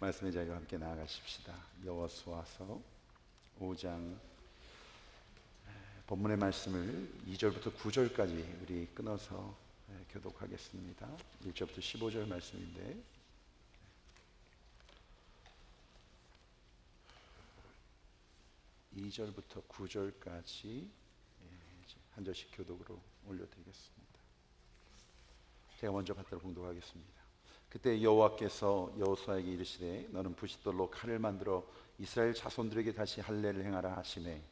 말씀의 자리로 함께 나아가십시다. 여호수아서 5장 본문의 말씀을 2절부터 9절까지 우리 끊어서 교독하겠습니다. 1절부터 15절 말씀인데 2절부터 9절까지 한 절씩 교독으로 올려드리겠습니다. 제가 먼저 받들어 봉독하겠습니다. 그때 여호와께서 여호수아에게 이르시되 너는 부싯돌로 칼을 만들어 이스라엘 자손들에게 다시 할례를 행하라 하시매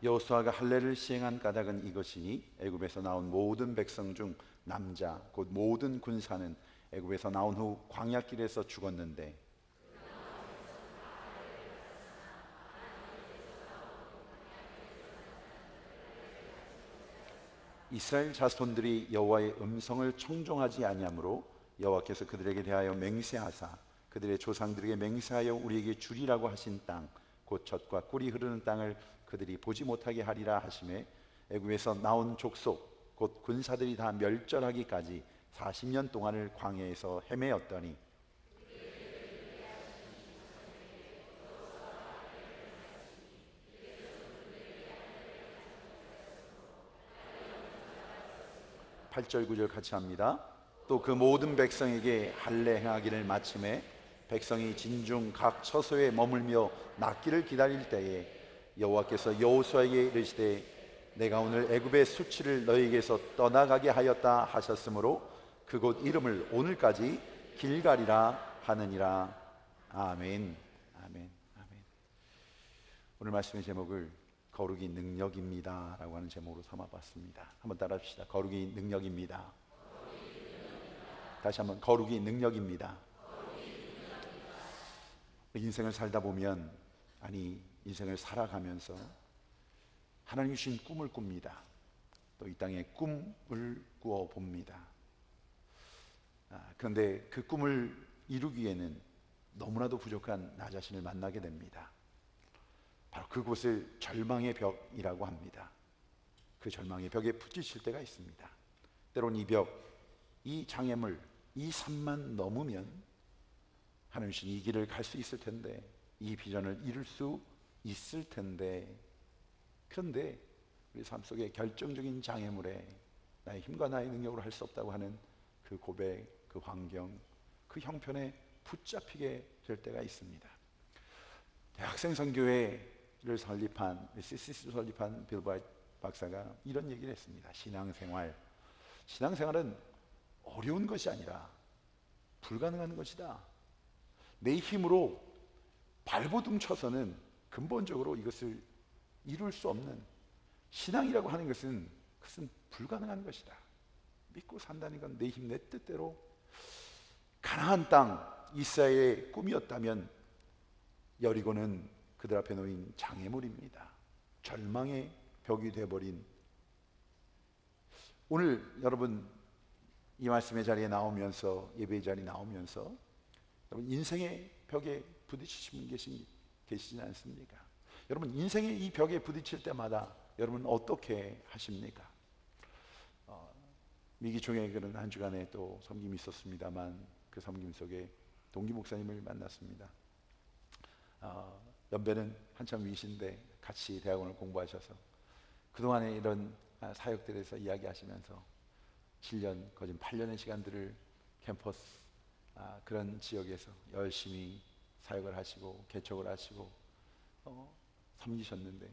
여호수아가 할례를 시행한 까닭은 이것이니 애굽에서 나온 모든 백성 중 남자 곧 모든 군사는 애굽에서 나온 후 광야길에서 죽었는데 이스라엘 자손들이 여호와의 음성을 청종하지 아니하므로 여호와께서 그들에게 대하여 맹세하사 그들의 조상들에게 맹세하여 우리에게 주리라고 하신 땅 곧 젖과 꿀이 흐르는 땅을 그들이 보지 못하게 하리라 하시매 애굽에서 나온 족속 곧 군사들이 다 멸절하기까지 40년 동안을 광야에서 헤매었더니 팔절 9절 같이 합니다. 또 그 모든 백성에게 할례 행하기를 마침에 백성이 진중 각 처소에 머물며 낫기를 기다릴 때에 여호와께서 여호수아에게 이르시되 내가 오늘 애굽의 수치를 너희에게서 떠나가게 하였다 하셨으므로 그곳 이름을 오늘까지 길갈이라 하느니라. 아멘. 아멘. 아멘. 오늘 말씀의 제목을 거룩이 능력입니다 라고 하는 제목으로 삼아봤습니다. 한번 따라 합시다. 거룩이 능력입니다. 다시 한번 거룩이 능력입니다. 인생을 살다 보면 인생을 살아가면서 하나님이 주신 꿈을 꿉니다. 또 이 땅에 꿈을 꾸어 봅니다. 그런데 그 꿈을 이루기에는 너무나도 부족한 나 자신을 만나게 됩니다. 바로 그곳을 절망의 벽이라고 합니다. 그 절망의 벽에 부딪힐 때가 있습니다. 때론 이 벽, 이 장애물, 이 산만 넘으면 하나님 주신 이 길을 갈 수 있을 텐데, 이 비전을 이룰 수 있을 텐데, 그런데 우리 삶 속에 결정적인 장애물에 나의 힘과 나의 능력으로 할 수 없다고 하는 그 고백, 그 환경, 그 형편에 붙잡히게 될 때가 있습니다. 대학생 선교회를 설립한 CCC를 설립한 빌 바이트 박사가 이런 얘기를 했습니다. 신앙생활은 어려운 것이 아니라 불가능한 것이다. 내 힘으로 발버둥 쳐서는 근본적으로 이것을 이룰 수 없는, 신앙이라고 하는 것은 그것은 불가능한 것이다. 믿고 산다는 건 내 힘, 내 뜻대로. 가나안 땅 이스라엘의 꿈이었다면 여리고는 그들 앞에 놓인 장애물입니다. 절망의 벽이 되어버린. 오늘 여러분 이 말씀의 자리에 나오면서, 예배의 자리에 나오면서 여러분 인생의 벽에 부딪히신 분 계시지 않습니까? 여러분 인생의 이 벽에 부딪힐 때마다 여러분 어떻게 하십니까? 미기총의 그런 한 주간에 또 섬김이 있었습니다만 그 섬김 속에 동기 목사님을 만났습니다. 연배는 한참 위신데 같이 대학원을 공부하셔서 그동안의 이런 사역들에서 이야기하시면서 7년, 거진 8년의 시간들을 캠퍼스 그런 지역에서 열심히 사역을 하시고 개척을 하시고 섬기셨는데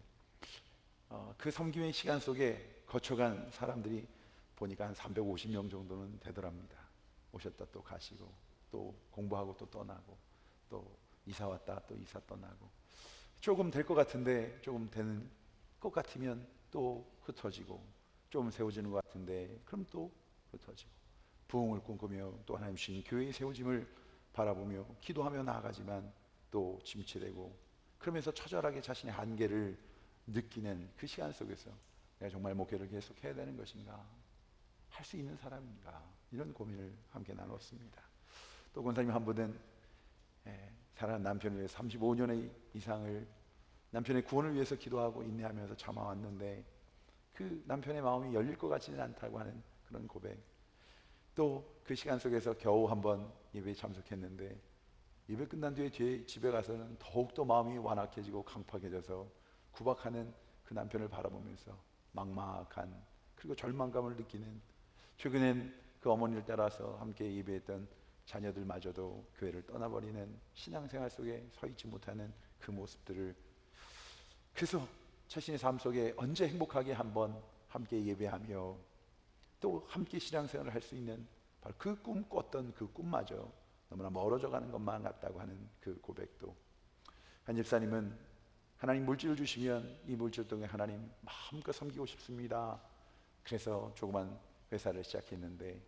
그 섬김의 시간 속에 거쳐간 사람들이 보니까 한 350명 정도는 되더랍니다. 오셨다 또 가시고 또 공부하고 또 떠나고 또 이사 왔다 또 이사 떠나고 조금 될 것 같은데 조금 되는 것 같으면 또 흩어지고 좀 세워지는 것 같은데 그럼 또 흩어지고 부흥을 꿈꾸며 또 하나님 주신 교회의 세워짐을 바라보며 기도하며 나아가지만 또 침체되고 그러면서 처절하게 자신의 한계를 느끼는 그 시간 속에서 내가 정말 목회를 계속 해야 되는 것인가, 할 수 있는 사람인가, 이런 고민을 함께 나눴습니다. 또 권사님 한 분은 사랑하는 남편을 위해 35년의 이상을 남편의 구원을 위해서 기도하고 인내하면서 참아왔는데 그 남편의 마음이 열릴 것 같지는 않다고 하는 그런 고백. 또 그 시간 속에서 겨우 한번 예배에 참석했는데 예배 끝난 뒤에 집에 가서는 더욱더 마음이 완악해지고 강팍해져서 구박하는 그 남편을 바라보면서 막막한 그리고 절망감을 느끼는, 최근엔 그 어머니를 따라서 함께 예배했던 자녀들마저도 교회를 떠나버리는 신앙생활 속에 서 있지 못하는 그 모습들을, 그래서 자신의 삶 속에 언제 행복하게 한번 함께 예배하며 또 함께 신앙생활을 할 수 있는 바로 그 꿈 꿨던 그 꿈마저 너무나 멀어져 가는 것만 같다고 하는 그 고백도. 한 집사님은 하나님 물질을 주시면 이 물질 통해 하나님 마음껏 섬기고 싶습니다. 그래서 조그만 회사를 시작했는데,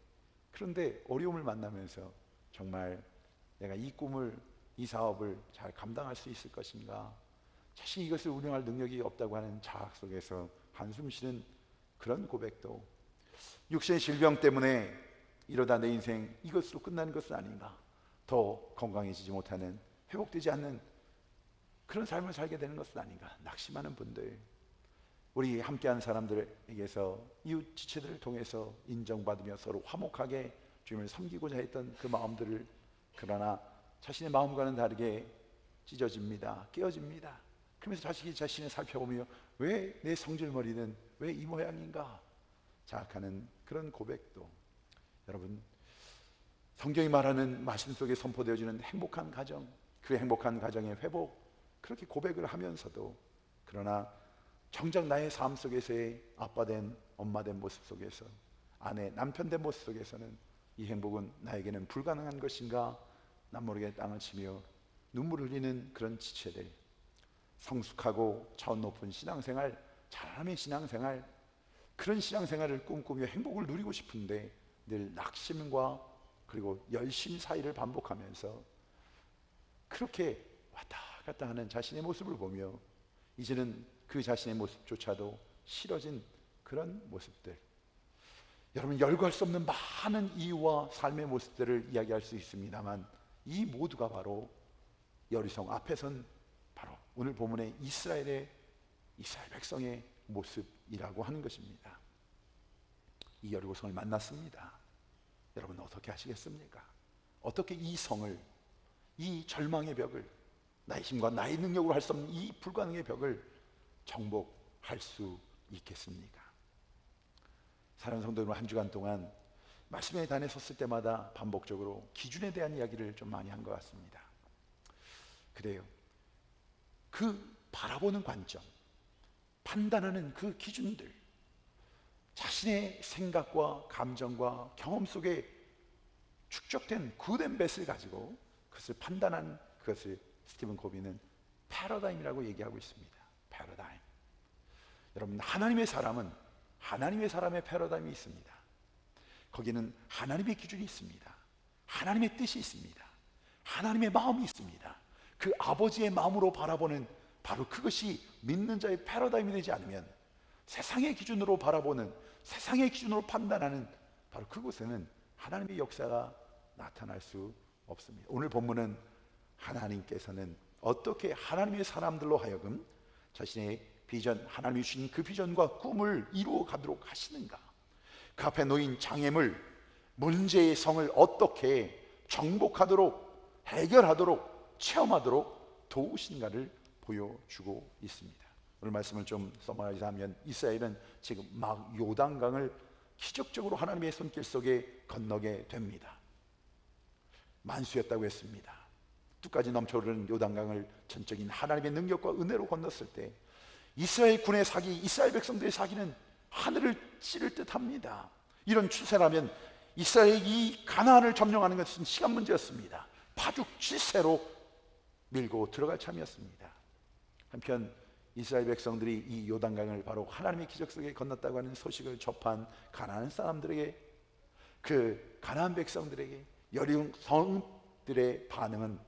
그런데 어려움을 만나면서 정말 내가 이 꿈을, 이 사업을 잘 감당할 수 있을 것인가, 자신이 이것을 운영할 능력이 없다고 하는 자학 속에서 한숨 쉬는 그런 고백도, 육신의 질병 때문에 이러다 내 인생 이것으로 끝나는 것은 아닌가, 더 건강해지지 못하는, 회복되지 않는 그런 삶을 살게 되는 것은 아닌가 낙심하는 분들, 우리 함께하는 사람들에게서 이웃 지체들을 통해서 인정받으며 서로 화목하게 주님을 섬기고자 했던 그 마음들을, 그러나 자신의 마음과는 다르게 찢어집니다. 깨어집니다. 그러면서 자신을 살펴보며 왜 내 성질머리는 왜 이 모양인가 자학하는 그런 고백도. 여러분, 성경이 말하는 말씀 속에 선포되어지는 행복한 가정, 그 행복한 가정의 회복, 그렇게 고백을 하면서도 그러나 정작 나의 삶 속에서의 아빠 된, 엄마 된 모습 속에서, 아내, 남편 된 모습 속에서는 이 행복은 나에게는 불가능한 것인가, 난 모르게 땅을 치며 눈물 흘리는 그런 지체들, 성숙하고 차원 높은 신앙생활, 사람의 신앙생활, 그런 신앙생활을 꿈꾸며 행복을 누리고 싶은데 늘 낙심과 그리고 열심 사이를 반복하면서 그렇게 왔다 갔다 하는 자신의 모습을 보며 이제는 그 자신의 모습조차도 싫어진 그런 모습들. 여러분, 열거할 수 없는 많은 이유와 삶의 모습들을 이야기할 수 있습니다만 이 모두가 바로 여리성 앞에 선 바로 오늘 본문의 이스라엘 백성의 모습이라고 하는 것입니다. 이 여리고성을 만났습니다. 여러분 어떻게 하시겠습니까? 어떻게 이 성을, 이 절망의 벽을, 나의 힘과 나의 능력으로 할 수 없는 이 불가능의 벽을 정복할 수 있겠습니까? 사랑하는 성도 여러분, 한 주간 동안 말씀의 단에 섰을 때마다 반복적으로 기준에 대한 이야기를 좀 많이 한 것 같습니다. 그래요. 그 바라보는 관점, 판단하는 그 기준들, 자신의 생각과 감정과 경험 속에 축적된 굳은 뱃을 가지고 그것을 판단한, 그것을 스티븐 코비는 패러다임이라고 얘기하고 있습니다. 패러다임. 여러분, 하나님의 사람은 하나님의 사람의 패러다임이 있습니다. 거기는 하나님의 기준이 있습니다. 하나님의 뜻이 있습니다. 하나님의 마음이 있습니다. 그 아버지의 마음으로 바라보는 바로 그것이 믿는 자의 패러다임이 되지 않으면, 세상의 기준으로 바라보는, 세상의 기준으로 판단하는 바로 그곳에는 하나님의 역사가 나타날 수 없습니다. 오늘 본문은 하나님께서는 어떻게 하나님의 사람들로 하여금 자신의 비전, 하나님이 주신 그 비전과 꿈을 이루어 가도록 하시는가, 그 앞에 놓인 장애물, 문제의 성을 어떻게 정복하도록, 해결하도록, 체험하도록 도우신가를 보여주고 있습니다. 오늘 말씀을 좀 서머라이즈하면 이스라엘은 지금 막 요단강을 기적적으로 하나님의 손길 속에 건너게 됩니다. 만수였다고 했습니다. 뚝까지 넘쳐흐르는 요단강을 전적인 하나님의 능력과 은혜로 건넜을 때 이스라엘 군의 사기, 이스라엘 백성들의 사기는 하늘을 찌를 듯합니다. 이런 추세라면 이스라엘이 이 가나안을 점령하는 것은 시간 문제였습니다. 파죽 지세로 밀고 들어갈 참이었습니다. 한편 이스라엘 백성들이 이 요단강을 바로 하나님의 기적 속에 건넜다고 하는 소식을 접한 가나안 사람들에게, 그 가나안 백성들에게 여리고 성들의 반응은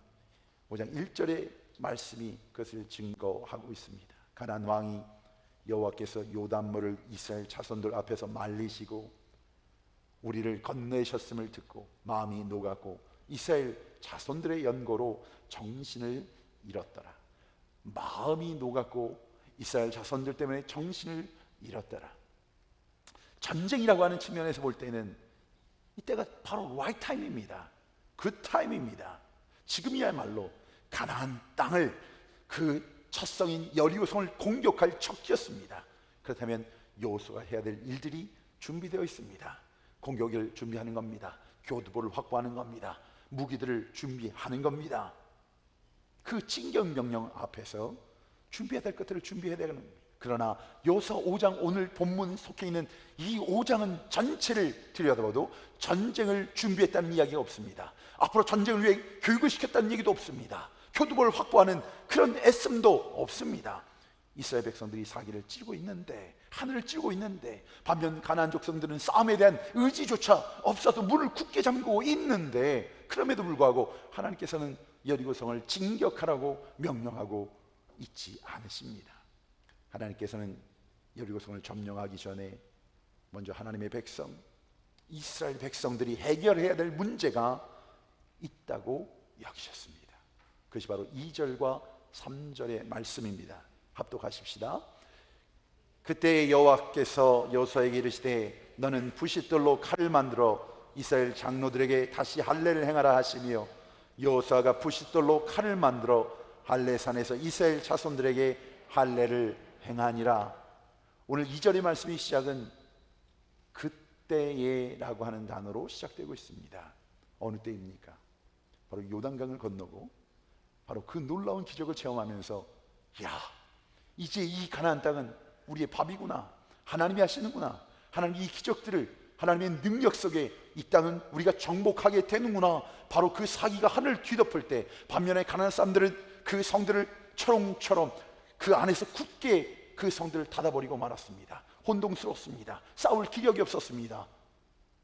5장 1절의 말씀이 그것을 증거하고 있습니다. 가나안 왕이 여호와께서 요단물을 이스라엘 자손들 앞에서 말리시고 우리를 건네셨음을 듣고 마음이 녹았고 이스라엘 자손들의 연고로 정신을 잃었더라. 마음이 녹았고 이스라엘 자손들 때문에 정신을 잃었더라. 전쟁이라고 하는 측면에서 볼 때는 이때가 바로 right 타임입니다. 그 타임입니다. 지금이야말로 가나안 땅을, 그 첫 성인 여리고성을 공격할 적기였습니다. 그렇다면 여호수아가 해야 될 일들이 준비되어 있습니다. 공격을 준비하는 겁니다. 교두보를 확보하는 겁니다. 무기들을 준비하는 겁니다. 그 진경 명령 앞에서 준비해야 될 것들을 준비해야 되는 겁니다. 그러나 여호수아 5장, 오늘 본문 속해 있는 이 5장은 전체를 들여다봐도 전쟁을 준비했다는 이야기가 없습니다. 앞으로 전쟁을 위해 교육을 시켰다는 얘기도 없습니다. 교두보를 확보하는 그런 애씀도 없습니다. 이스라엘 백성들이 사기를 찌르고 있는데, 하늘을 찌르고 있는데, 반면 가나안 족성들은 싸움에 대한 의지조차 없어서 문을 굳게 잠그고 있는데, 그럼에도 불구하고 하나님께서는 여리고성을 진격하라고 명령하고 있지 않으십니다. 하나님께서는 여리고성을 점령하기 전에 먼저 하나님의 백성, 이스라엘 백성들이 해결해야 될 문제가 있다고 여기셨습니다. 그것이 바로 2절과 3절의 말씀입니다. 합독하십시다. 그때 여호와께서 여호수아에게 이르시되 너는 부싯돌로 칼을 만들어 이스라엘 장로들에게 다시 할례를 행하라 하시며, 여호수아가 부싯돌로 칼을 만들어 할례산에서 이스라엘 자손들에게 할례를 행하니라. 오늘 2절의 말씀의 시작은 그때에라고 하는 단어로 시작되고 있습니다. 어느 때입니까? 바로 요단강을 건너고 바로 그 놀라운 기적을 체험하면서, 야, 이제 이 가나안 땅은 우리의 밥이구나, 하나님이 하시는구나, 하나님이 이 기적들을, 하나님의 능력 속에 이 땅은 우리가 정복하게 되는구나. 바로 그 사기가 하늘을 뒤덮을 때, 반면에 가나안 사람들은 그 성들을 초롱초롱 그 안에서 굳게 그 성들을 닫아버리고 말았습니다. 혼동스럽습니다. 싸울 기력이 없었습니다.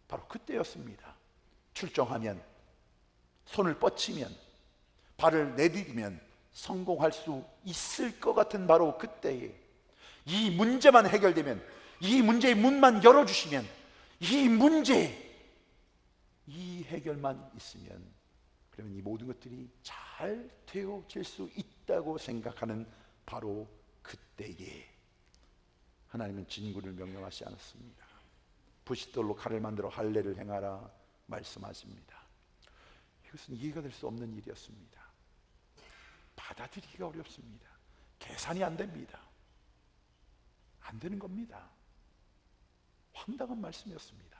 바로 그때였습니다. 출정하면, 손을 뻗치면, 발을 내디디면 성공할 수 있을 것 같은 바로 그때에, 이 문제만 해결되면, 이 문제의 문만 열어주시면, 이 문제, 이 해결만 있으면, 그러면 이 모든 것들이 잘 되어질 수 있다고 생각하는 바로 그때에 하나님은 진구를 명령하지 않았습니다. 부싯돌로 칼을 만들어 할례를 행하라 말씀하십니다. 이것은 이해가 될 수 없는 일이었습니다. 받아들이기가 어렵습니다. 계산이 안 됩니다. 안 되는 겁니다. 황당한 말씀이었습니다.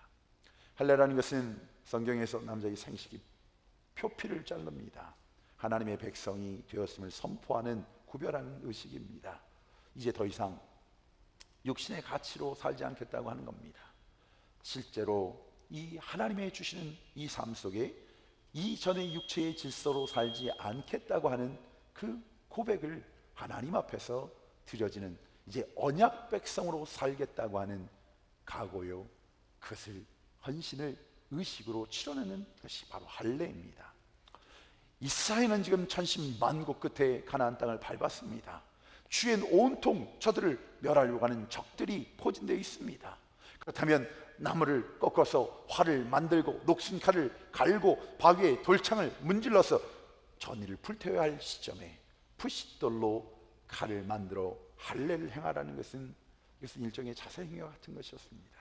할례라는 것은 성경에서 남자의 생식이 표피를 자릅니다. 하나님의 백성이 되었음을 선포하는 구별하는 의식입니다. 이제 더 이상 육신의 가치로 살지 않겠다고 하는 겁니다. 실제로 이 하나님의 주시는 이 삶 속에 이전의 육체의 질서로 살지 않겠다고 하는 그 고백을 하나님 앞에서 드려지는, 이제 언약 백성으로 살겠다고 하는 각오요, 그것을 헌신을 의식으로 치러내는 것이 바로 할례입니다. 이스라엘은 지금 천신만고 끝에 가나안 땅을 밟았습니다. 주엔 온통 저들을 멸하려고 하는 적들이 포진되어 있습니다. 그렇다면 나무를 꺾어서 활을 만들고 녹슨 칼을 갈고 바위에 돌창을 문질러서 전의를 불태워야 할 시점에 부싯돌로 칼을 만들어 할례를 행하라는 것은, 이것은 일종의 자살행위와 같은 것이었습니다.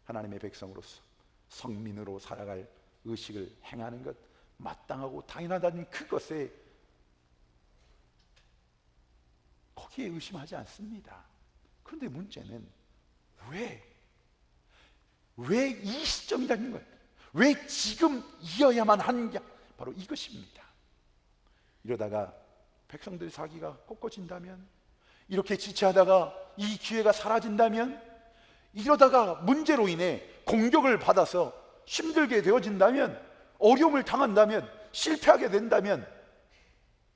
하나님의 백성으로서 성민으로 살아갈 의식을 행하는 것, 마땅하고 당연하다는 그것에 거기에 의심하지 않습니다. 그런데 문제는 왜 이 시점이라는 거예요. 왜 지금이어야만 하느냐, 바로 이것입니다. 이러다가 백성들의 사기가 꺾어진다면, 이렇게 지체하다가 이 기회가 사라진다면, 이러다가 문제로 인해 공격을 받아서 힘들게 되어진다면, 어려움을 당한다면, 실패하게 된다면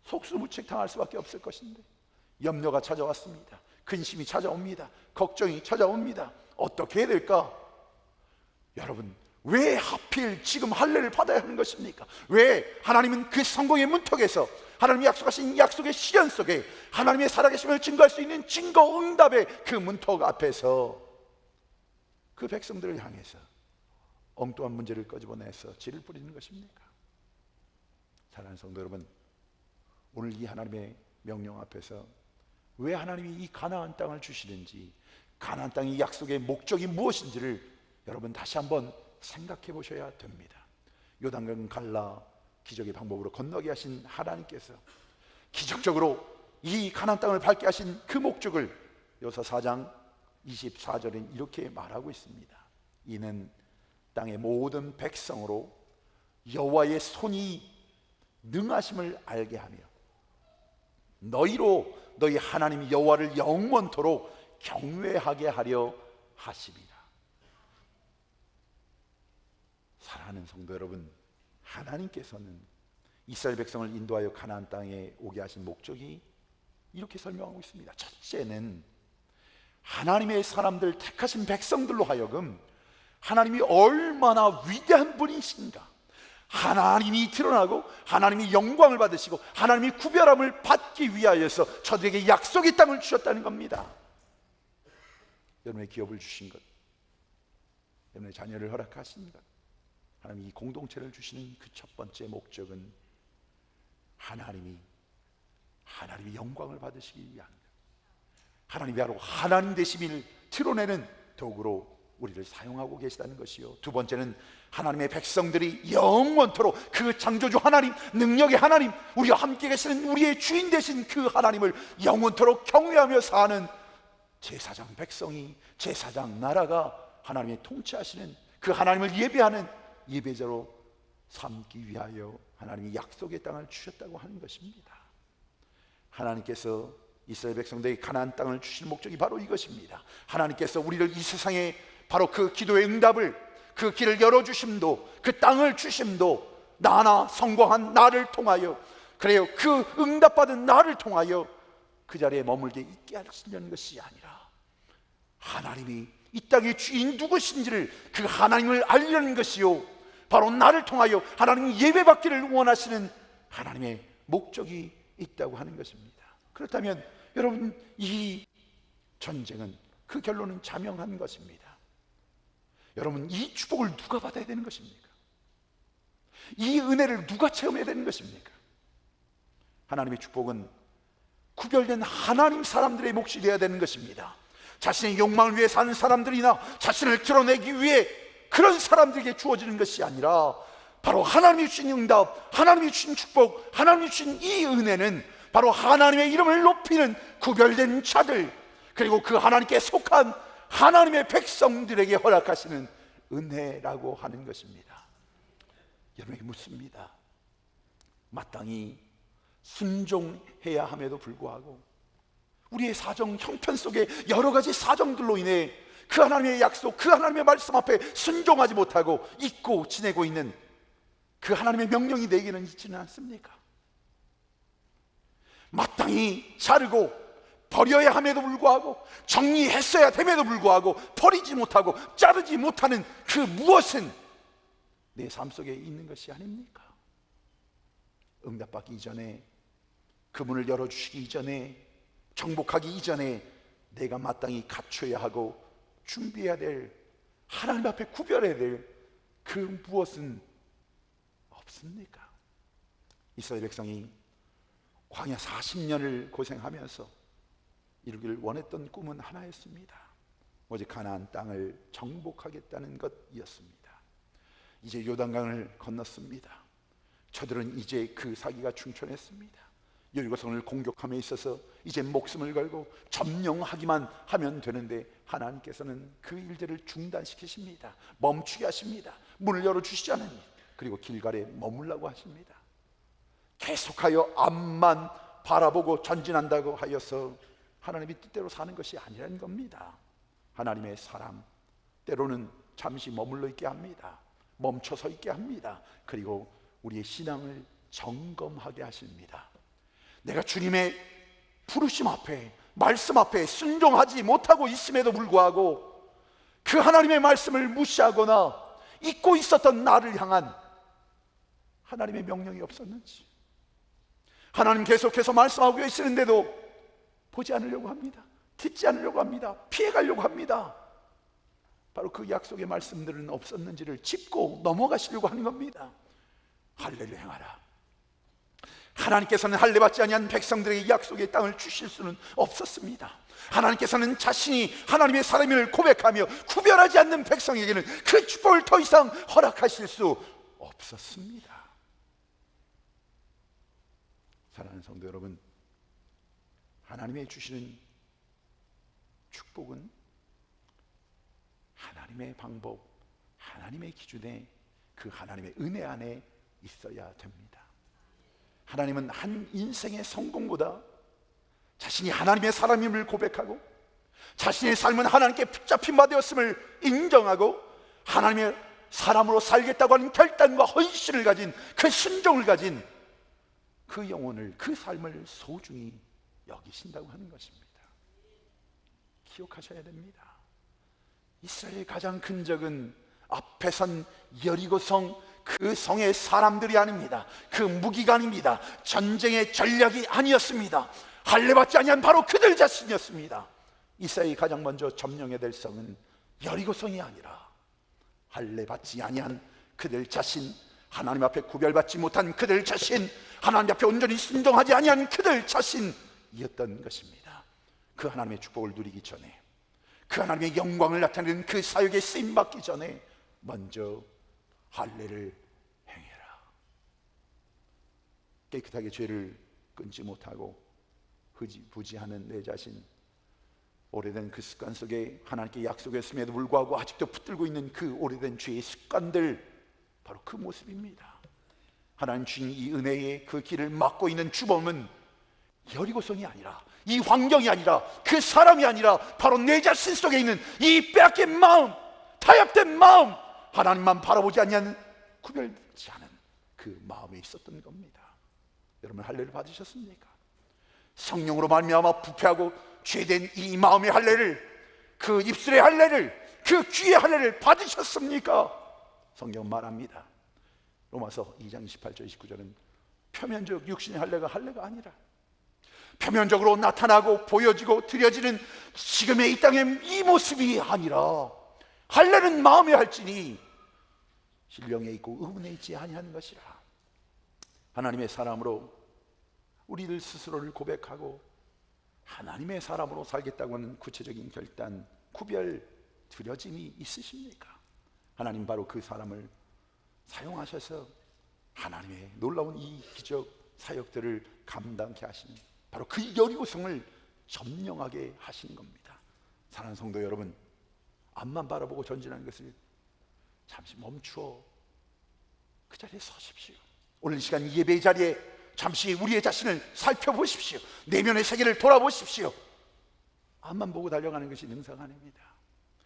속수무책 당할 수밖에 없을 것인데, 염려가 찾아왔습니다. 근심이 찾아옵니다. 걱정이 찾아옵니다. 어떻게 해야 될까? 여러분, 왜 하필 지금 할례를 받아야 하는 것입니까? 왜 하나님은 그 성공의 문턱에서, 하나님이 약속하신 약속의 시련 속에 하나님의 살아계심을 증거할 수 있는 증거 응답의 그 문턱 앞에서 그 백성들을 향해서 엉뚱한 문제를 꺼집어내서 질을 뿌리는 것입니까? 사랑하는 성도 여러분, 오늘 이 하나님의 명령 앞에서 왜 하나님이 이 가나안 땅을 주시는지, 가나안 땅의 약속의 목적이 무엇인지를 여러분 다시 한번 생각해 보셔야 됩니다. 요단강 갈라 기적의 방법으로 건너게 하신 하나님께서 기적적으로 이 가나안 땅을 밟게 하신 그 목적을 여호수아 4장 24절엔 이렇게 말하고 있습니다. 이는 땅의 모든 백성으로 여호와의 손이 능하심을 알게 하며 너희로 너희 하나님 여호와를 영원토록 경외하게 하려 하심이라. 사랑하는 성도 여러분, 하나님께서는 이스라엘 백성을 인도하여 가나안 땅에 오게 하신 목적이 이렇게 설명하고 있습니다. 첫째는 하나님의 사람들, 택하신 백성들로 하여금 하나님이 얼마나 위대한 분이신가, 하나님이 드러나고 하나님이 영광을 받으시고 하나님이 구별함을 받기 위하여서 저들에게 약속의 땅을 주셨다는 겁니다. 여러분의 기업을 주신 것, 여러분의 자녀를 허락하신 것, 하나님이 이 공동체를 주시는 그 첫 번째 목적은 하나님이 영광을 받으시기 위한 것, 하나님이 바로 하나님 되심을 드러내는 도구로 우리를 사용하고 계시다는 것이요. 두 번째는 하나님의 백성들이 영원토록 그 창조주 하나님, 능력의 하나님, 우리와 함께 계시는 우리의 주인 되신 그 하나님을 영원토록 경외하며 사는 제사장 백성이, 제사장 나라가 하나님의 통치하시는 그 하나님을 예배하는 예배자로 삼기 위하여 하나님이 약속의 땅을 주셨다고 하는 것입니다. 하나님께서 이스라엘 백성들에게 가나안 땅을 주신 목적이 바로 이것입니다. 하나님께서 우리를 이 세상에 바로 그 기도의 응답을, 그 길을 열어주심도, 그 땅을 주심도 나나 성공한 나를 통하여, 그래요, 그 응답받은 나를 통하여 그 자리에 머물게 있게 하시려는 것이 아니라 하나님이 이 땅의 주인 누구신지를, 그 하나님을 알려는 것이요, 바로 나를 통하여 하나님 예배받기를 원하시는 하나님의 목적이 있다고 하는 것입니다. 그렇다면 여러분, 이 전쟁은, 그 결론은 자명한 것입니다. 여러분, 이 축복을 누가 받아야 되는 것입니까? 이 은혜를 누가 체험해야 되는 것입니까? 하나님의 축복은 구별된 하나님 사람들의 몫이 되어야 되는 것입니다. 자신의 욕망을 위해 사는 사람들이나 자신을 드러내기 위해 그런 사람들에게 주어지는 것이 아니라 바로 하나님이 주신 응답, 하나님이 주신 축복, 하나님이 주신 이 은혜는 바로 하나님의 이름을 높이는 구별된 자들, 그리고 그 하나님께 속한 하나님의 백성들에게 허락하시는 은혜라고 하는 것입니다. 여러분에게 묻습니다. 마땅히 순종해야 함에도 불구하고 우리의 사정, 형편 속에 여러 가지 사정들로 인해 그 하나님의 약속, 그 하나님의 말씀 앞에 순종하지 못하고 잊고 지내고 있는 그 하나님의 명령이 내게는 있지는 않습니까? 마땅히 자르고 버려야 함에도 불구하고, 정리했어야 됨에도 불구하고 버리지 못하고 자르지 못하는 그 무엇은 내 삶 속에 있는 것이 아닙니까? 응답받기 이전에, 그 문을 열어주시기 이전에, 정복하기 이전에 내가 마땅히 갖춰야 하고 준비해야 될, 하나님 앞에 구별해야 될 그 무엇은 없습니까? 이스라엘 백성이 광야 40년을 고생하면서 이루기를 원했던 꿈은 하나였습니다. 오직 가나안 땅을 정복하겠다는 것이었습니다. 이제 요단강을 건넜습니다. 저들은 이제 그 사기가 충천했습니다. 여리고성을 공격함에 있어서 이제 목숨을 걸고 점령하기만 하면 되는데 하나님께서는 그 일들을 중단시키십니다. 멈추게 하십니다. 문을 열어주시지 않으니, 그리고 길갈에 머물라고 하십니다. 계속하여 앞만 바라보고 전진한다고 하여서 하나님이 뜻대로 사는 것이 아니라는 겁니다. 하나님의 사랑, 때로는 잠시 머물러 있게 합니다. 멈춰서 있게 합니다. 그리고 우리의 신앙을 점검하게 하십니다. 내가 주님의 부르심 앞에, 말씀 앞에 순종하지 못하고 있음에도 불구하고 그 하나님의 말씀을 무시하거나 잊고 있었던 나를 향한 하나님의 명령이 없었는지, 하나님 계속해서 말씀하고 계시는데도 보지 않으려고 합니다. 듣지 않으려고 합니다. 피해가려고 합니다. 바로 그 약속의 말씀들은 없었는지를 짚고 넘어가시려고 하는 겁니다. 할례를 행하라, 하나님께서는 할례 받지 아니한 백성들에게 약속의 땅을 주실 수는 없었습니다. 하나님께서는 자신이 하나님의 사람임을 고백하며 구별하지 않는 백성에게는 그 축복을 더 이상 허락하실 수 없었습니다. 사랑하는 성도 여러분, 하나님의 주시는 축복은 하나님의 방법, 하나님의 기준에, 그 하나님의 은혜 안에 있어야 됩니다. 하나님은 한 인생의 성공보다 자신이 하나님의 사람임을 고백하고 자신의 삶은 하나님께 붙잡힌 바 되었음을 인정하고 하나님의 사람으로 살겠다고 하는 결단과 헌신을 가진, 그 순종을 가진 그 영혼을, 그 삶을 소중히 여기신다고 하는 것입니다. 기억하셔야 됩니다. 이스라엘의 가장 큰 적은 앞에 선 여리고성, 그 성의 사람들이 아닙니다. 그 무기가 아닙니다. 전쟁의 전략이 아니었습니다. 할례 받지 아니한 바로 그들 자신이었습니다. 이스라엘이 가장 먼저 점령해야 될 성은 여리고성이 아니라 할례 받지 아니한 그들 자신, 하나님 앞에 구별받지 못한 그들 자신, 하나님 앞에 온전히 순종하지 아니한 그들 자신이었던 것입니다. 그 하나님의 축복을 누리기 전에, 그 하나님의 영광을 나타내는 그 사역에 쓰임받기 전에 먼저 할례를 행해라. 깨끗하게 죄를 끊지 못하고 부지하는 내 자신, 오래된 그 습관 속에 하나님께 약속했음에도 불구하고 아직도 붙들고 있는 그 오래된 죄의 습관들, 바로 그 모습입니다. 하나님 주신 이 은혜의 그 길을 막고 있는 주범은 여리고성이 아니라, 이 환경이 아니라, 그 사람이 아니라 바로 내 자신 속에 있는 이 빼앗긴 마음, 타협된 마음, 하나님만 바라보지 않는, 구별되지 않은 그 마음에 있었던 겁니다. 여러분, 할례를 받으셨습니까? 성령으로 말미암아 부패하고 죄된 이 마음의 할례를, 그 입술의 할례를, 그 귀의 할례를 받으셨습니까? 성경은 말합니다. 로마서 2장 28절 29절은 표면적 육신의 할례가 아니라 표면적으로 나타나고 보여지고 드려지는 지금의 이 땅의 이 모습이 아니라 할례는 마음에 할지니 신령에 있고 의문에 있지 아니하는 것이라. 하나님의 사람으로 우리들 스스로를 고백하고 하나님의 사람으로 살겠다고 하는 구체적인 결단, 구별, 드려짐이 있으십니까? 하나님 바로 그 사람을 사용하셔서 하나님의 놀라운 이 기적 사역들을 감당케 하시는, 바로 그 여리고성을 점령하게 하시는 겁니다. 사랑하는 성도 여러분, 앞만 바라보고 전진하는 것을 잠시 멈추어 그 자리에 서십시오. 오늘 이 시간 예배의 자리에 잠시 우리의 자신을 살펴보십시오. 내면의 세계를 돌아보십시오. 앞만 보고 달려가는 것이 능사가 아닙니다.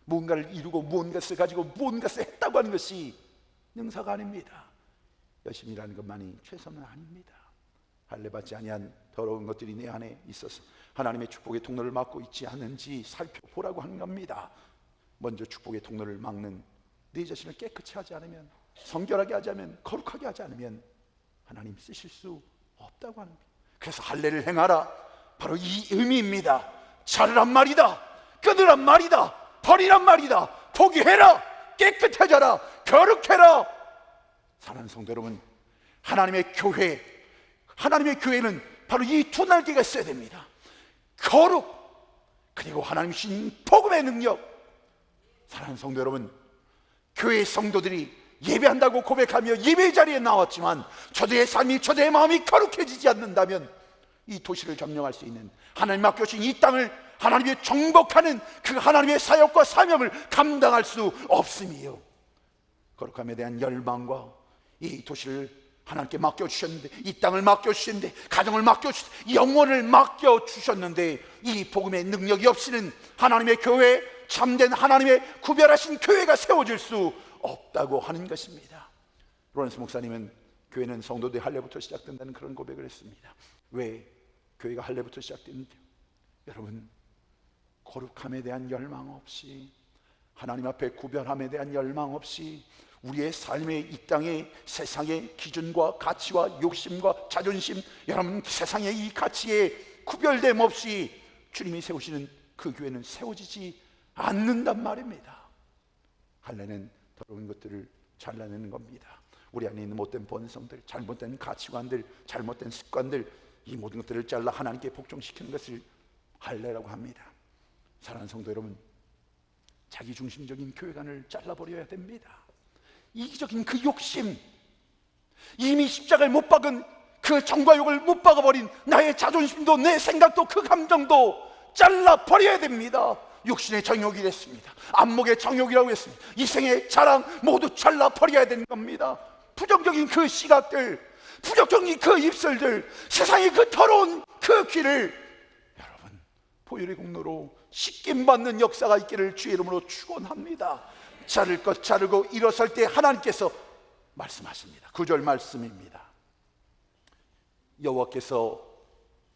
무언가를 이루고 무언가를 가지고 무언가를 했다고 하는 것이 능사가 아닙니다. 열심히 일하는 것만이 최선은 아닙니다. 할례 받지 아니한 더러운 것들이 내 안에 있어서 하나님의 축복의 통로를 막고 있지 않은지 살펴보라고 하는 겁니다. 먼저 축복의 통로를 막는 내 자신을 깨끗이 하지 않으면, 성결하게 하지 않으면, 거룩하게 하지 않으면 하나님 쓰실 수 없다고 하는 거예요. 그래서 할례를 행하라, 바로 이 의미입니다. 자르란 말이다, 끊으란 말이다, 버리란 말이다, 포기해라, 깨끗해져라, 거룩해라. 사랑하는 성도 여러분, 하나님의 교회는 바로 이 두 날개가 있어야 됩니다. 거룩, 그리고 하나님 주신 복음의 능력. 사랑하는 성도 여러분, 교회 성도들이 예배한다고 고백하며 예배 자리에 나왔지만 저들의 삶이, 저들의 마음이 거룩해지지 않는다면 이 도시를 점령할 수 있는, 하나님 맡겨주신 이 땅을 하나님의 정복하는 그 하나님의 사역과 사명을 감당할 수 없음이요. 거룩함에 대한 열망과 이 도시를 하나님께 맡겨주셨는데, 이 땅을 맡겨주셨는데, 가정을 맡겨주셨는데, 영혼을 맡겨주셨는데, 이 복음의 능력이 없이는 하나님의 교회, 참된 하나님의 구별하신 교회가 세워질 수 없다고 하는 것입니다. 로렌스 목사님은 교회는 성도들의 할례부터 시작된다는 그런 고백을 했습니다. 왜 교회가 할례부터 시작되는지요? 여러분, 거룩함에 대한 열망 없이, 하나님 앞에 구별함에 대한 열망 없이 우리의 삶의 이 땅의 세상의 기준과 가치와 욕심과 자존심, 여러분 세상의 이 가치에 구별됨 없이 주님이 세우시는 그 교회는 세워지지 않는단 말입니다. 할례는 더러운 것들을 잘라내는 겁니다. 우리 안에 있는 못된 본성들, 잘못된 가치관들, 잘못된 습관들, 이 모든 것들을 잘라 하나님께 복종시키는 것을 할례라고 합니다. 사랑하는 성도 여러분, 자기중심적인 교회관을 잘라버려야 됩니다. 이기적인 그 욕심, 이미 십자가를 못 박은 그 정과 욕을 못 박아버린 나의 자존심도, 내 생각도, 그 감정도 잘라버려야 됩니다. 육신의 정욕이 됐습니다. 안목의 정욕이라고 했습니다. 이생의 자랑 모두 잘라버려야 되는 겁니다. 부정적인 그 시각들, 부정적인 그 입술들, 세상의 그 더러운 그 귀를 여러분 보혈의 공로로 씻김받는 역사가 있기를 주의 이름으로 축원합니다. 자를 것 자르고 일어설 때 하나님께서 말씀하십니다. 9절 말씀입니다. 여호와께서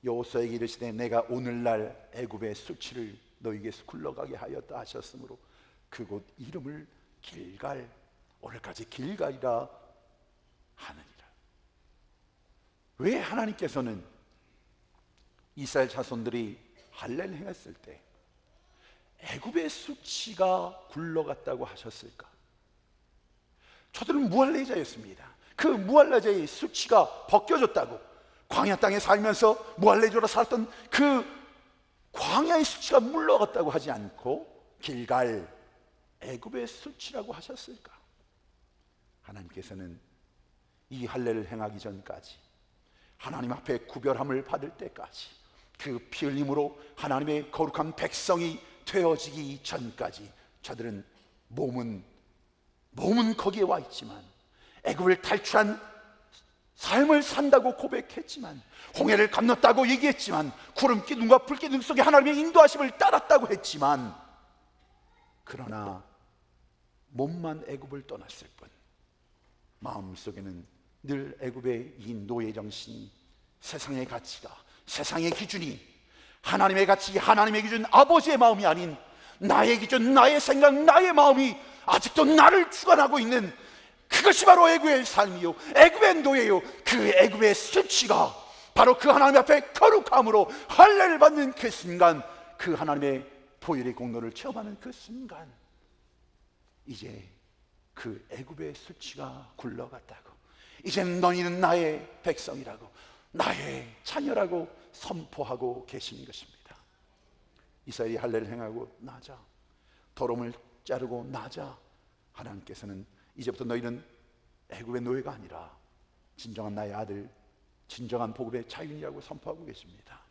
여호수아에게 이르시되 내가 오늘날 애굽의 수치를 너희에게서 굴러가게 하였다 하셨으므로 그곳 이름을 길갈, 오늘까지 길갈이라 하느니라. 왜 하나님께서는 이스라엘 자손들이 할례를 행했을 때 애굽의 수치가 굴러갔다고 하셨을까? 저들은 무할례자였습니다. 그 무할례자의 수치가 벗겨졌다고, 광야 땅에 살면서 무할례자로 살았던 그 광야의 수치가 물러갔다고 하지 않고 길갈, 애굽의 수치라고 하셨을까? 하나님께서는 이 할례를 행하기 전까지, 하나님 앞에 구별함을 받을 때까지, 그 피 흘림으로 하나님의 거룩한 백성이 되어지기 전까지 저들은 몸은 거기에 와 있지만, 애굽을 탈출한 삶을 산다고 고백했지만, 홍해를 건넜다고 얘기했지만, 구름 기둥과 불 기둥 속에 하나님의 인도하심을 따랐다고 했지만, 그러나 몸만 애굽을 떠났을 뿐 마음속에는 늘 애굽의 이 노예 정신이, 세상의 가치가, 세상의 기준이 하나님의 가치, 하나님의 기준, 아버지의 마음이 아닌 나의 기준, 나의 생각, 나의 마음이 아직도 나를 주관하고 있는, 그것이 바로 애굽의 삶이요, 애굽의 노예요. 그 애굽의 수치가 바로 그 하나님 앞에 거룩함으로 할례를 받는 그 순간, 그 하나님의 보혈의 공로를 체험하는 그 순간, 이제 그 애굽의 수치가 굴러갔다고, 이제 너희는 나의 백성이라고, 나의 자녀라고 선포하고 계신 것입니다. 이스라엘이 할례를 행하고 나자, 더러움을 자르고 나자, 하나님께서는 이제부터 너희는 애굽의 노예가 아니라 진정한 나의 아들, 진정한 복음의 자유인이라고 선포하고 계십니다.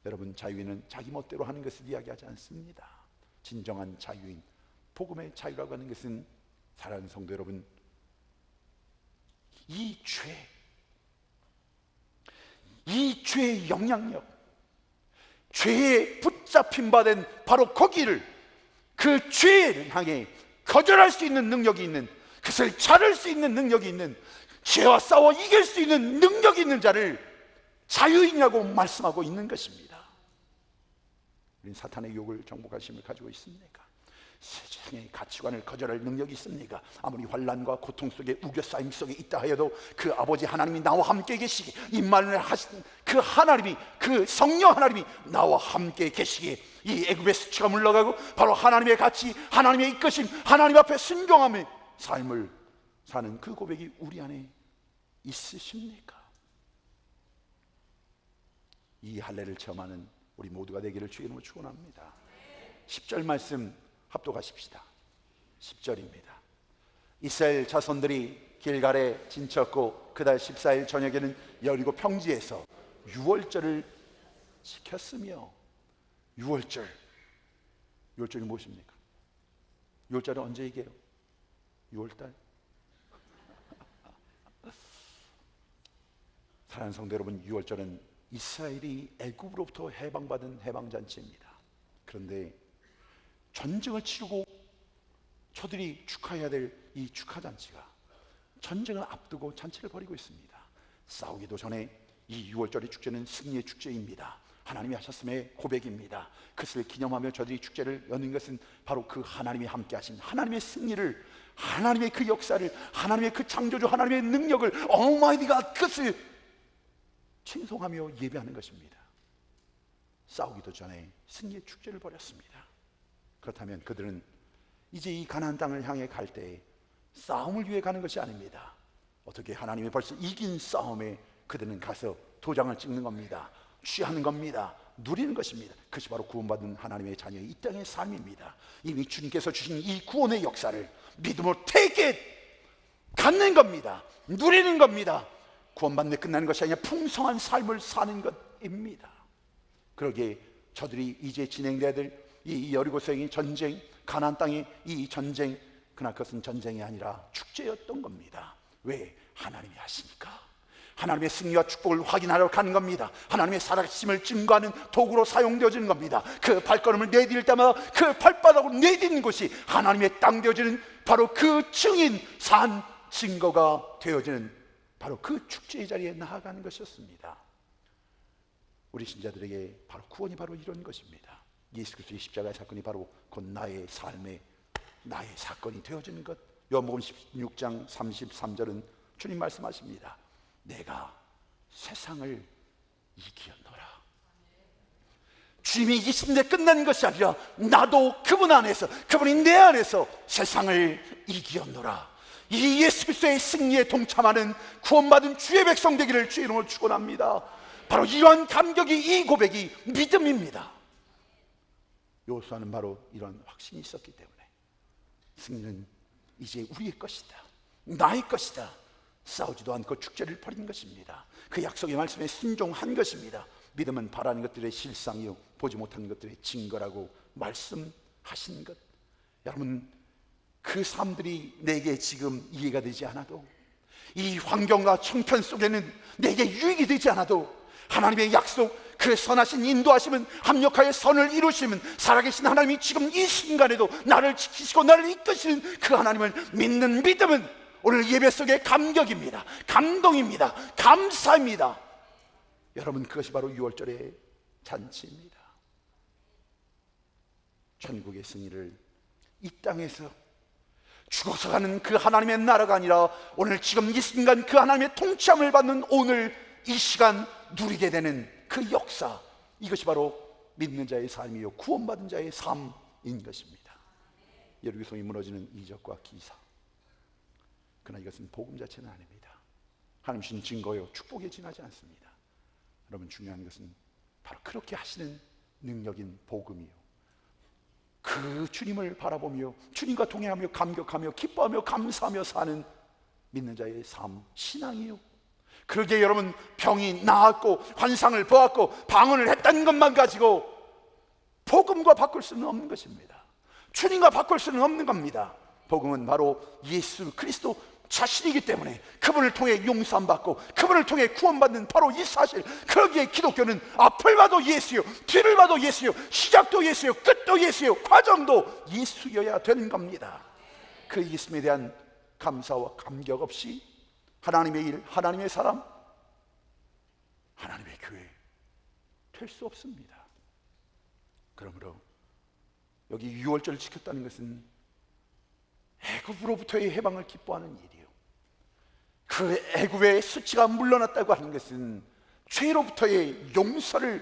여러분, 자유인은 자기 멋대로 하는 것을 이야기하지 않습니다. 진정한 자유인, 복음의 자유라고 하는 것은, 사랑하는 성도 여러분, 이 죄의 영향력, 죄에 붙잡힌 바 된 바로 거기를, 그 죄를 향해 거절할 수 있는 능력이 있는, 그것을 자를 수 있는 능력이 있는, 죄와 싸워 이길 수 있는 능력이 있는 자를 자유인이라고 말씀하고 있는 것입니다. 우리는 사탄의 욕을 정복하심을 가지고 있습니까? 세상의 가치관을 거절할 능력이 있습니까? 아무리 환난과 고통 속에, 우겨싸임 속에 있다 하여도 그 아버지 하나님이 나와 함께 계시기, 임만을 하신 그 하나님이, 그 성령 하나님이 나와 함께 계시기에 이 애굽의 수치가 물러가고 바로 하나님의 가치, 하나님의 이끄심, 하나님 앞에 순종함의 삶을 사는 그 고백이 우리 안에 있으십니까? 이 할례를 체험하는 우리 모두가 되기를 주의 이름으로 축원합니다. 10절 말씀 합독하십시다. 10절입니다. 이스라엘 자손들이 길갈에 진쳤고 그달 14일 저녁에는 여리고 평지에서 유월절을 지켰으며, 유월절이 무엇입니까? 유월절은 언제 얘기해요? 6월달? 사랑하는 성도 여러분, 유월절은 이스라엘이 애굽으로부터 해방받은 해방잔치입니다. 그런데 전쟁을 치르고 저들이 축하해야 될 이 축하잔치가 전쟁을 앞두고 잔치를 벌이고 있습니다. 싸우기도 전에 이 유월절의 축제는 승리의 축제입니다. 하나님이 하셨음의 고백입니다. 그것을 기념하며 저들이 축제를 여는 것은 바로 그 하나님이 함께 하신 하나님의 승리를, 하나님의 그 역사를, 하나님의 그 창조주 하나님의 능력을, 어마이디가 그것을 칭송하며 예배하는 것입니다. 싸우기도 전에 승리의 축제를 벌였습니다. 그렇다면 그들은 이제 이 가나안 땅을 향해 갈 때 싸움을 위해 가는 것이 아닙니다. 어떻게 하나님이 벌써 이긴 싸움에 그들은 가서 도장을 찍는 겁니다. 취하는 겁니다. 누리는 것입니다. 그것이 바로 구원받은 하나님의 자녀의 이 땅의 삶입니다. 이미 주님께서 주신 이 구원의 역사를 믿음으로 take 갖는 겁니다. 누리는 겁니다. 구원받는 데 끝나는 것이 아니라 풍성한 삶을 사는 것입니다. 그러기에 저들이 이제 진행돼야 될 이 여리고성의 전쟁, 가나안 땅의 이 전쟁, 그러나 그것은 전쟁이 아니라 축제였던 겁니다. 왜? 하나님이 하시니까. 하나님의 승리와 축복을 확인하러 가는 겁니다. 하나님의 살아계심을 증거하는 도구로 사용되어지는 겁니다. 그 발걸음을 내디딜 때마다 그 발바닥으로 내딛는 곳이 하나님의 땅 되어지는 바로 그 증인, 산 증거가 되어지는 바로 그 축제의 자리에 나아가는 것이었습니다. 우리 신자들에게 바로 구원이 바로 이런 것입니다. 예수 그리스도의 십자가의 사건이 바로 곧 나의 삶의 나의 사건이 되어지는 것. 요한복음 16장 33절은 주님 말씀하십니다. 내가 세상을 이기었노라. 주님이 이기신데 끝난 것이 아니라 나도 그분 안에서, 그분이 내 안에서 세상을 이기었노라. 이 예수 그리스도의 승리에 동참하는 구원받은 주의 백성 되기를 주의 이름으로 축원합니다. 바로 이러한 감격이, 이 고백이 믿음입니다. 요수아는 바로 이런 확신이 있었기 때문에 승리는 이제 우리의 것이다, 나의 것이다, 싸우지도 않고 축제를 벌인 것입니다. 그 약속의 말씀에 순종한 것입니다. 믿음은 바라는 것들의 실상이요 보지 못하는 것들의 증거라고 말씀하신 것. 여러분, 그 삶들이 내게 지금 이해가 되지 않아도, 이 환경과 형편 속에는 내게 유익이 되지 않아도 하나님의 약속, 그 선하신 인도하심은, 합력하여 선을 이루시면 살아계신 하나님이 지금 이 순간에도 나를 지키시고 나를 이끄시는 그 하나님을 믿는 믿음은 오늘 예배 속의 감격입니다. 감동입니다. 감사입니다. 여러분, 그것이 바로 6월절의 잔치입니다. 천국의 승리를 이 땅에서 죽어서 가는 그 하나님의 나라가 아니라 오늘 지금 이 순간 그 하나님의 통치함을 받는 오늘 이 시간 누리게 되는 그 역사, 이것이 바로 믿는 자의 삶이요 구원받은 자의 삶인 것입니다. 여리고성이 무너지는 이적과 기사, 그러나 이것은 복음 자체는 아닙니다. 하나님 주신 증거요 축복에 지나지 않습니다. 여러분, 중요한 것은 바로 그렇게 하시는 능력인 복음이요, 그 주님을 바라보며 주님과 동행하며 감격하며 기뻐하며 감사하며 사는 믿는 자의 삶, 신앙이요. 그러기에 여러분, 병이 나았고 환상을 보았고 방언을 했다는 것만 가지고 복음과 바꿀 수는 없는 것입니다. 주님과 바꿀 수는 없는 겁니다. 복음은 바로 예수 그리스도 자신이기 때문에 그분을 통해 용서받고 그분을 통해 구원받는 바로 이 사실. 그러기에 기독교는 앞을 봐도 예수요, 뒤를 봐도 예수요, 시작도 예수요, 끝도 예수요, 과정도 예수여야 되는 겁니다. 그 예수님에 대한 감사와 감격 없이 하나님의 일, 하나님의 사람, 하나님의 교회 될 수 없습니다. 그러므로 여기 6월절을 지켰다는 것은 애굽으로부터의 해방을 기뻐하는 일이요, 그 애굽의 수치가 물러났다고 하는 것은 죄로부터의 용서를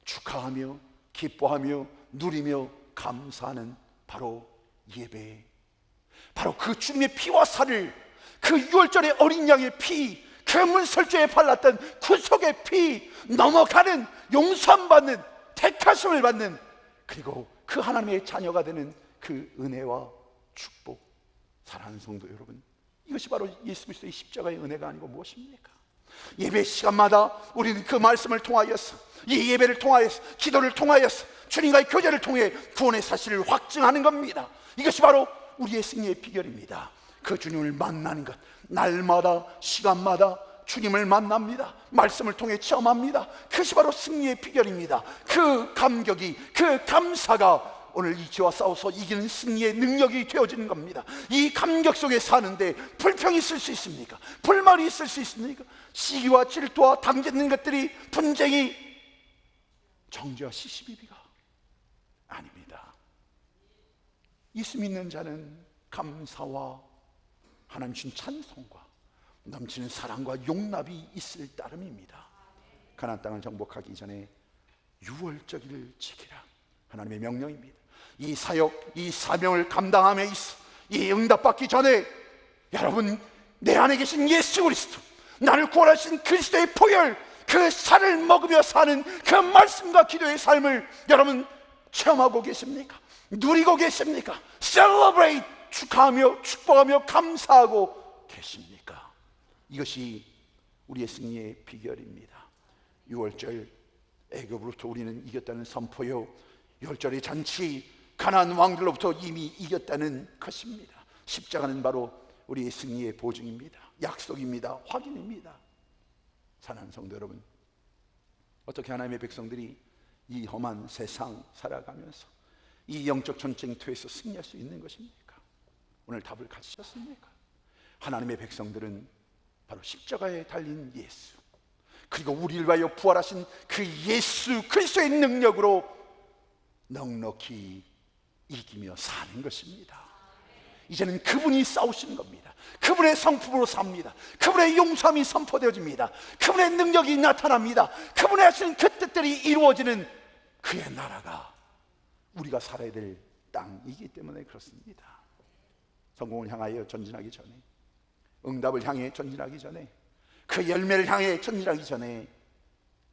축하하며 기뻐하며 누리며 감사하는 바로 예배, 바로 그 주님의 피와 살을, 그 6월절의 어린 양의 피, 그 문설주에 발랐던 구속의 피, 넘어가는, 용서받는, 택하심을 받는, 그리고 그 하나님의 자녀가 되는 그 은혜와 축복. 사랑하는 성도 여러분, 이것이 바로 예수 그리스도의 십자가의 은혜가 아니고 무엇입니까? 예배 시간마다 우리는 그 말씀을 통하여서, 이 예배를 통하여서, 기도를 통하여서, 주님과의 교제를 통해 구원의 사실을 확증하는 겁니다. 이것이 바로 우리의 승리의 비결입니다. 그 주님을 만나는 것, 날마다 시간마다 주님을 만납니다. 말씀을 통해 체험합니다. 그것이 바로 승리의 비결입니다. 그 감격이, 그 감사가 오늘 이 죄와 싸워서 이기는 승리의 능력이 되어지는 겁니다. 이 감격 속에 사는데 불평이 있을 수 있습니까? 불만이 있을 수 있습니까? 시기와 질투와 당짓는 것들이, 분쟁이, 정죄와 시시비비가 아닙니다. 예수 믿는 자는 감사와 하나님 주신 찬송과 넘치는 사랑과 용납이 있을 따름입니다. 가나안 땅을 정복하기 전에 6월절기를 지키라, 하나님의 명령입니다. 이 사역, 이 사명을 감당함에 있어 이 응답받기 전에 여러분, 내 안에 계신 예수 그리스도, 나를 구원하신 그리스도의 보혈, 그 살을 먹으며 사는 그 말씀과 기도의 삶을 여러분 체험하고 계십니까? 누리고 계십니까? Celebrate, 축하하며 축복하며 감사하고 계십니까? 이것이 우리의 승리의 비결입니다. 6월절 애굽으로부터 우리는 이겼다는 선포요, 6월절의 잔치 가나안 왕들로부터 이미 이겼다는 것입니다. 십자가는 바로 우리의 승리의 보증입니다. 약속입니다. 확인입니다. 사랑하는 성도 여러분, 어떻게 하나님의 백성들이 이 험한 세상 살아가면서 이 영적 전쟁터에서 승리할 수 있는 것입니까? 오늘 답을 가지셨습니까? 하나님의 백성들은 바로 십자가에 달린 예수, 그리고 우리를 위하여 부활하신 그 예수 그리스도의 능력으로 넉넉히 이기며 사는 것입니다. 이제는 그분이 싸우시는 겁니다. 그분의 성품으로 삽니다. 그분의 용서함이 선포되어집니다. 그분의 능력이 나타납니다. 그분의 하시는 그 뜻들이 이루어지는 그의 나라가 우리가 살아야 될 땅이기 때문에 그렇습니다. 성공을 향하여 전진하기 전에, 응답을 향해 전진하기 전에, 그 열매를 향해 전진하기 전에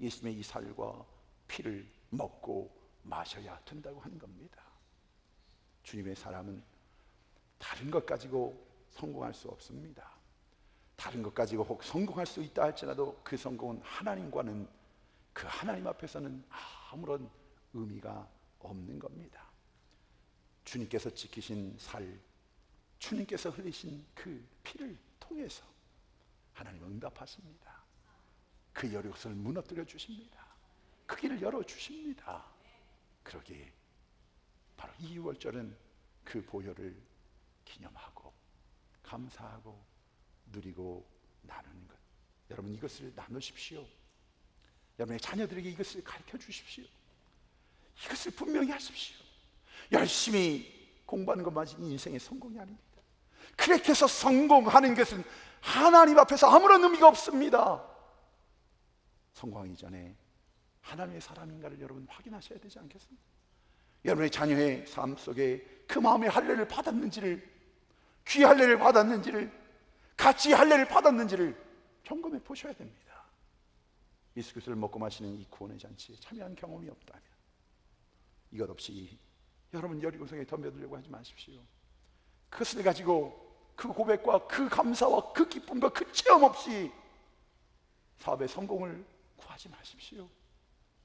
예수님의 이 살과 피를 먹고 마셔야 된다고 하는 겁니다. 주님의 사람은 다른 것 가지고 성공할 수 없습니다. 다른 것 가지고 혹 성공할 수 있다 할지라도 그 성공은 하나님과는, 그 하나님 앞에서는 아무런 의미가 없는 겁니다. 주님께서 지키신 살, 주님께서 흘리신 그 피를 통해서 하나님은 응답하십니다. 그 여리고성을 무너뜨려 주십니다. 그 길을 열어주십니다. 그러기에 바로 이 6월절은 그 보혈을 기념하고 감사하고 누리고 나누는 것. 여러분, 이것을 나누십시오. 여러분의 자녀들에게 이것을 가르쳐 주십시오. 이것을 분명히 하십시오. 열심히 공부하는 것만이 인생의 성공이 아닙니다. 그렇게 해서 성공하는 것은 하나님 앞에서 아무런 의미가 없습니다. 성공하기 전에 하나님의 사람인가를 여러분 확인하셔야 되지 않겠습니까? 여러분의 자녀의 삶 속에 그 마음의 할례를 받았는지를, 귀 할례를 받았는지를, 같이 할례를 받았는지를 점검해 보셔야 됩니다. 예수 그리스도를 먹고 마시는 이 구원의 잔치에 참여한 경험이 없다면 이것 없이 여러분 여리고성에 덤벼들려고 하지 마십시오. 그것을 가지고 그 고백과 그 감사와 그 기쁨과 그 체험 없이 사업의 성공을 구하지 마십시오.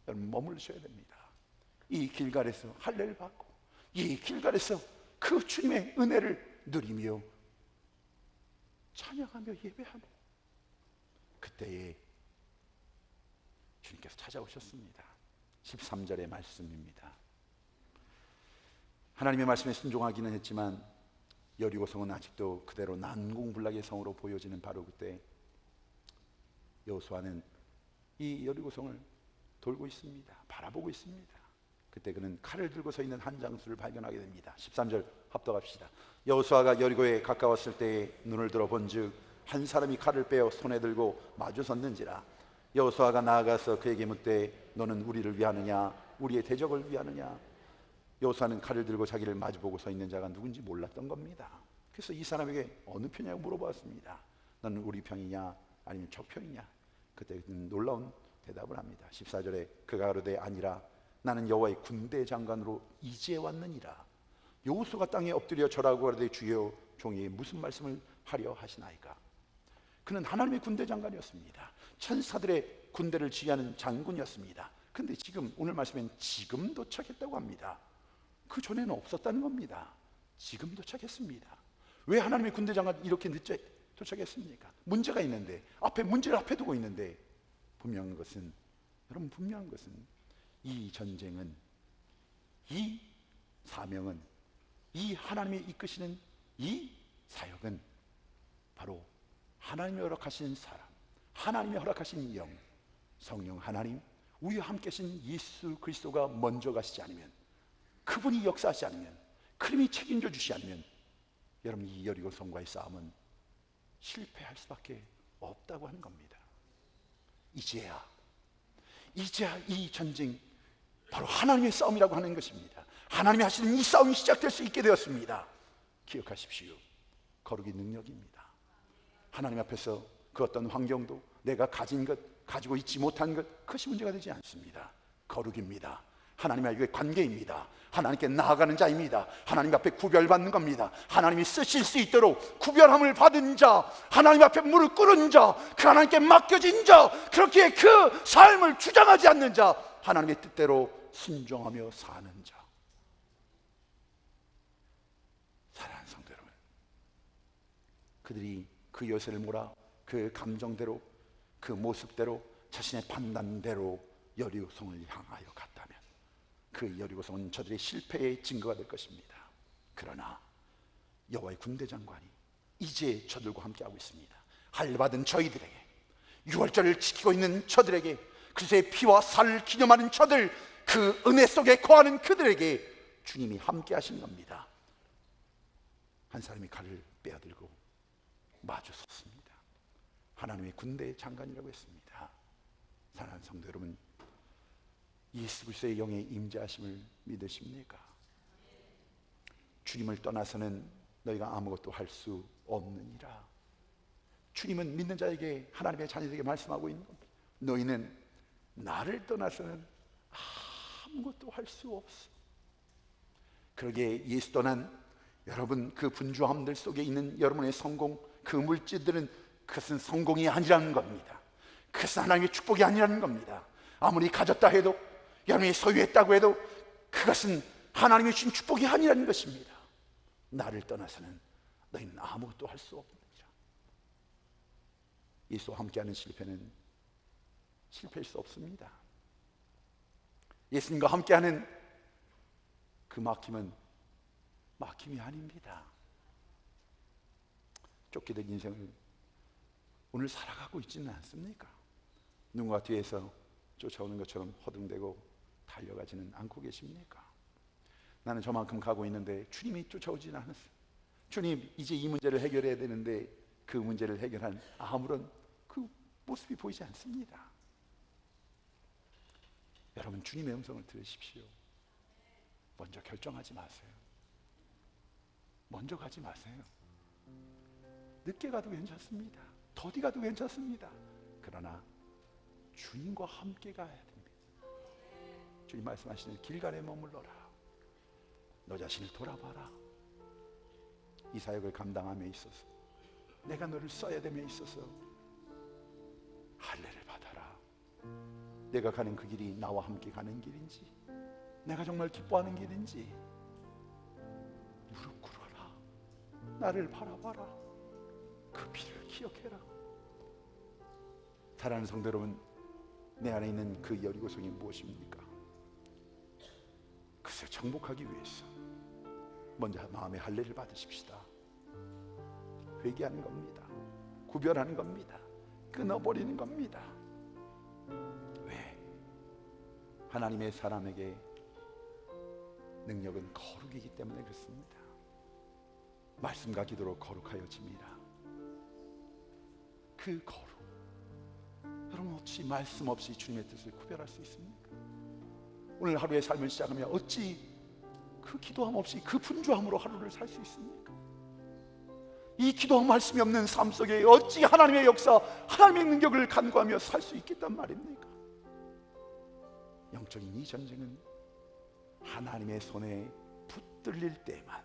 여러분 머물러셔야 됩니다. 이 길갈에서 할례를 받고 이 길갈에서 그 주님의 은혜를 누리며 찬양하며 예배하며, 그때에 주님께서 찾아오셨습니다. 13절의 말씀입니다. 하나님의 말씀에 순종하기는 했지만 여리고성은 아직도 그대로 난공불락의 성으로 보여지는 바로 그때 여호수아는 이 여리고성을 돌고 있습니다. 바라보고 있습니다. 그때 그는 칼을 들고 서 있는 한 장수를 발견하게 됩니다. 13절 합독합시다. 여호수아가 여리고에 가까웠을 때에 눈을 들어 본즉 한 사람이 칼을 빼어 손에 들고 마주 섰는지라. 여호수아가 나아가서 그에게 묻되 너는 우리를 위하느냐 우리의 대적을 위하느냐. 여호수아는 칼을 들고 자기를 마주보고 서 있는 자가 누군지 몰랐던 겁니다. 그래서 이 사람에게 어느 편이냐고 물어보았습니다. 너는 우리 편이냐 아니면 저 편이냐. 그때 놀라운 대답을 합니다. 14절에 그가 가로되 아니라 나는 여호와의 군대 장관으로 이제 왔느니라. 여호수아가 땅에 엎드려 절하고 가로되 주여 종이 무슨 말씀을 하려 하시나이까. 그는 하나님의 군대 장관이었습니다. 천사들의 군대를 지휘하는 장군이었습니다. 근데 지금 오늘 말씀엔 지금 도착했다고 합니다. 그 전에는 없었다는 겁니다. 지금 도착했습니다. 왜 하나님의 군대 장관 이렇게 늦게 도착했습니까? 문제가 있는데, 앞에 문제를 앞에 두고 있는데, 분명한 것은, 여러분 분명한 것은 이 전쟁은, 이 사명은, 이 하나님이 이끄시는 이 사역은 바로 하나님이 허락하신 사람, 하나님이 허락하신 영, 성령 하나님, 우리와 함께 하신 예수 그리스도가 먼저 가시지 않으면, 그분이 역사하지 않으면, 그분이 책임져 주시지 않으면 여러분 이 여리고성과의 싸움은 실패할 수밖에 없다고 하는 겁니다. 이제야 이 전쟁 바로 하나님의 싸움이라고 하는 것입니다. 하나님이 하시는 이 싸움이 시작될 수 있게 되었습니다. 기억하십시오. 거룩이 능력입니다. 하나님 앞에서 그 어떤 환경도 내가 가진 것, 가지고 있지 못한 것, 그것이 문제가 되지 않습니다. 거룩입니다. 하나님과의 관계입니다. 하나님께 나아가는 자입니다. 하나님 앞에 구별받는 겁니다. 하나님이 쓰실 수 있도록 구별함을 받은 자, 하나님 앞에 무릎 꿇은 자, 그 하나님께 맡겨진 자, 그렇게 그 삶을 주장하지 않는 자, 하나님의 뜻대로 순종하며 사는 자. 사랑하는 성도 여러분, 그들이 그 요새를 몰아 그 감정대로, 그 모습대로, 자신의 판단대로 여리고성을 향하여 갔다면 그 여리고성은 저들의 실패의 증거가 될 것입니다. 그러나 여호와의 군대 장관이 이제 저들과 함께하고 있습니다. 할례받은 저희들에게, 유월절을 지키고 있는 저들에게, 그리스도의 피와 살을 기념하는 저들, 그 은혜 속에 거하는 그들에게 주님이 함께하신 겁니다. 한 사람이 칼을 빼어들고 마주 섰습니다. 하나님의 군대 장관이라고 했습니다. 사랑하는 성도 여러분, 예수 그리스도의 영의 임재하심을 믿으십니까? 주님을 떠나서는 너희가 아무것도 할 수 없느니라. 주님은 믿는 자에게, 하나님의 자녀들에게 말씀하고 있는 겁니다. 너희는 나를 떠나서는 아무것도 할 수 없어. 그러기에 예수 떠난 여러분, 그 분주함들 속에 있는 여러분의 성공, 그 물질들은 그것은 성공이 아니라는 겁니다. 그것은 하나님의 축복이 아니라는 겁니다. 아무리 가졌다 해도, 여러분이 소유했다고 해도 그것은 하나님이 주신 축복이 아니라는 것입니다. 나를 떠나서는 너희는 아무것도 할 수 없느니라. 예수와 함께하는 실패는 실패할 수 없습니다. 예수님과 함께하는 그 막힘은 막힘이 아닙니다. 쫓기던 인생을 오늘 살아가고 있지는 않습니까? 누군가 뒤에서 쫓아오는 것처럼 허둥대고 달려가지는 않고 계십니까? 나는 저만큼 가고 있는데 주님이 쫓아오지는 않았어요. 주님, 이제 이 문제를 해결해야 되는데 그 문제를 해결한 아무런 그 모습이 보이지 않습니다. 여러분, 주님의 음성을 들으십시오. 먼저 결정하지 마세요. 먼저 가지 마세요. 늦게 가도 괜찮습니다. 더디 가도 괜찮습니다. 그러나 주님과 함께 가야 됩니다. 주님 말씀하시는 길갈에 머물러라. 너 자신을 돌아봐라. 이 사역을 감당함에 있어서, 내가 너를 써야 됨에 있어서 할례를 받아라. 내가 가는 그 길이 나와 함께 가는 길인지, 내가 정말 기뻐하는 길인지 무릎 꿇어라. 나를 바라봐라. 그 피를 기억해라. 사랑하는 성도 여러분, 내 안에 있는 그 여리고성이 무엇입니까? 그것을 정복하기 위해서 먼저 마음의 할례를 받으십시다. 회개하는 겁니다. 구별하는 겁니다. 끊어버리는 겁니다. 왜? 하나님의 사람에게 능력은 거룩이기 때문에 그렇습니다. 말씀과 기도로 거룩하여집니다. 그 거룩, 여러분 어찌 말씀 없이 주님의 뜻을 구별할 수 있습니까? 오늘 하루의 삶을 시작하며 어찌 그 기도함 없이, 그 분주함으로 하루를 살 수 있습니까? 이 기도함 말씀이 없는 삶 속에 어찌 하나님의 역사, 하나님의 능력을 간구하며 살 수 있겠단 말입니까? 영적인 이 전쟁은 하나님의 손에 붙들릴 때만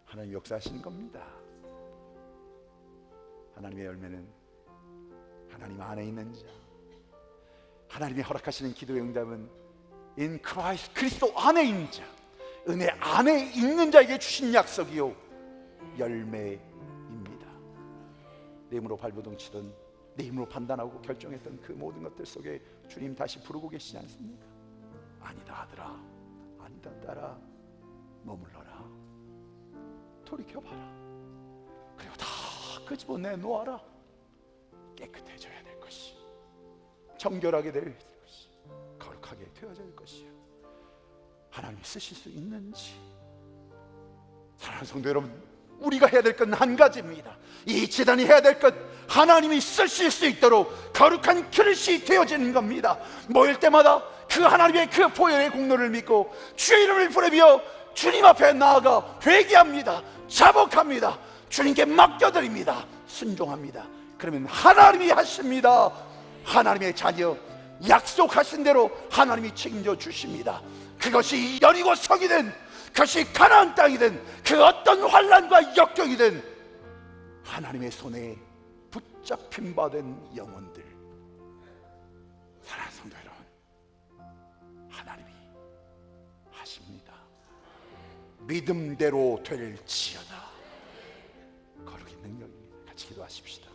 하나님 역사하시는 겁니다. 하나님의 열매는 하나님 안에 있는 자, 하나님이 허락하시는 기도의 응답은 in Christ, 그리스도 안에 있는 자, 은혜 안에 있는 자에게 주신 약속이요 열매입니다. 내 힘으로 발버둥 치던, 내 힘으로 판단하고 결정했던 그 모든 것들 속에 주님 다시 부르고 계시지 않습니까? 아니다 아들아, 아니다 딸아, 머물러라. 돌이켜봐라. 그리고 다 끄집어내 놓아라. 깨끗해져야 될 것이, 정결하게 될 것이, 거룩하게 되어야 될 것이요. 하나님이 쓰실 수 있는지. 사랑하는 성도 여러분, 우리가 해야 될 건 한 가지입니다. 이 제단이 해야 될 것, 하나님이 쓰실 수 있도록 거룩한 그릇이 되어지는 겁니다. 모일 때마다 그 하나님의 그 보혈의 공로를 믿고 주의 이름을 부르며 주님 앞에 나아가 회개합니다. 자복합니다. 주님께 맡겨드립니다. 순종합니다. 그러면 하나님이 하십니다. 하나님의 자녀, 약속하신 대로 하나님이 책임져 주십니다. 그것이 여리고 성이든 그것이 가나안 땅이든 그 어떤 환난과 역경이든 하나님의 손에 붙잡힌 바 된 영혼들, 사랑하는 성도 여러분, 하나님이 하십니다. 믿음대로 될지어다. 거룩의 능력입니다. 같이 기도하십시다.